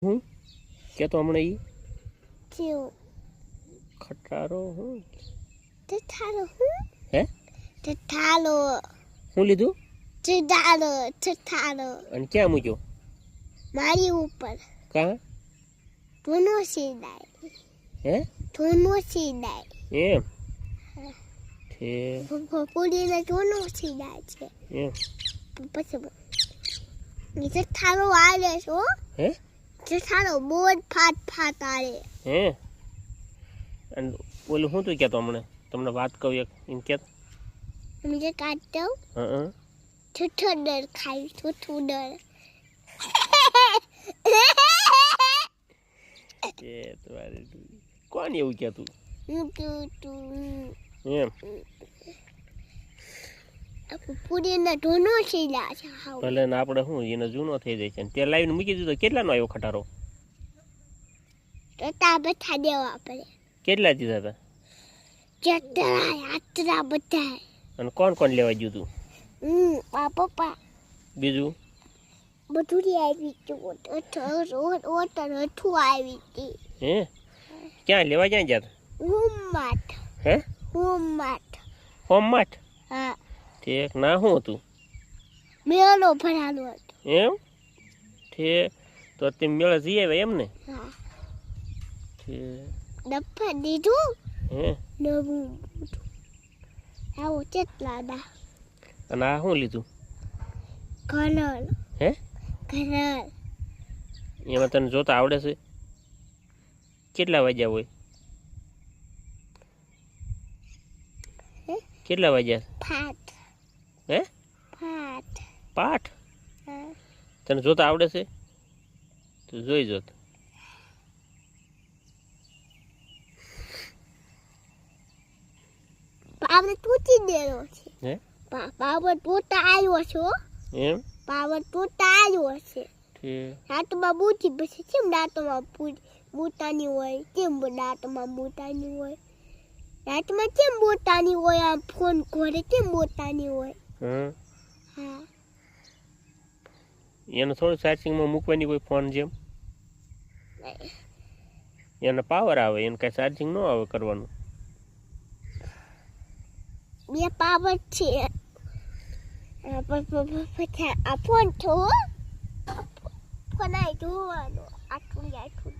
હું કે તો હમણાં ઈ કેવું ખટારો હું ઠાલો હું હે ઠાલો હું લીધું ઠાલો અને ક્યાં મૂક્યો મારી ઉપર કાં ધૂનો સીધાય હે ધૂનો સીધાય એમ છે પૂરીને ધૂનો સીધાય છે એમ પછી ઠાલો આવે છો હે ઠાલો બોજ ફાટ આવે હે અને ઓલું શું તું કહેતો હમણાં તમને વાત કહું એક એમ કે અમે જે કાઢતો હા છૂઠો ડર ખાઈ છૂઠું ડર એ તમારે કોણ એવું કહેતું એમ પૂરીને ધૂનો સીધા છે ભલે ને આપણે શું એને જૂનો થઈ જાય છે ને તે લાવીને મૂકી દીધો કેટલાનો આવ્યો ખટારો તા બધા દેવા પડે કેટલા દીધા હતા આટલા બધા અને કોણ કોણ લેવા ગયું તું પપ્પા બીજું બધું આવી ગયું આવી હતી હે ક્યાં લેવા ક્યાં ગયા હે હોમ માઠ હા ઠીક ના શું હતું મેળો ભરાનો હતો એમ ઠીક તો તે મેળે જઈ આવ્યા એમ ને હા ઠીક ડબ્બા દીધું હે નવું આવો કેટલા દા અને આ શું લીધું કલર હે કલર એમાં તને જોતા આવડે છે કેટલા વાગ્યા હોય કેટલા વાગ્યા ફાટ હે ફાટ પાઠ હા તને જોતા આવડે છે તો જોઈ જોત પાવર તૂટી દેલો છે હે પાવર તૂટા આવ્યો છો એમ પાવર તૂટા આવ્યો છે ઠીક દાંતમાં બૂટી પછી કેમ દાંતમાં બૂટાની હોય કેમ દાંતમાં બૂટાની હોય દાંતમાં કેમ બૂટાની હોય આમ ફોન ઘરે કેમ બૂટાની હોય હા હા એને થોડું ચાર્જિંગમાં મૂકવાની કોઈ ફોન જેમ એને પાવર આવે એને કાંઈ ચાર્જિંગ ન આવે કરવાનું બે પાવર છે પછી આ ફોન છો ફોન આવી જોવાનો આટલું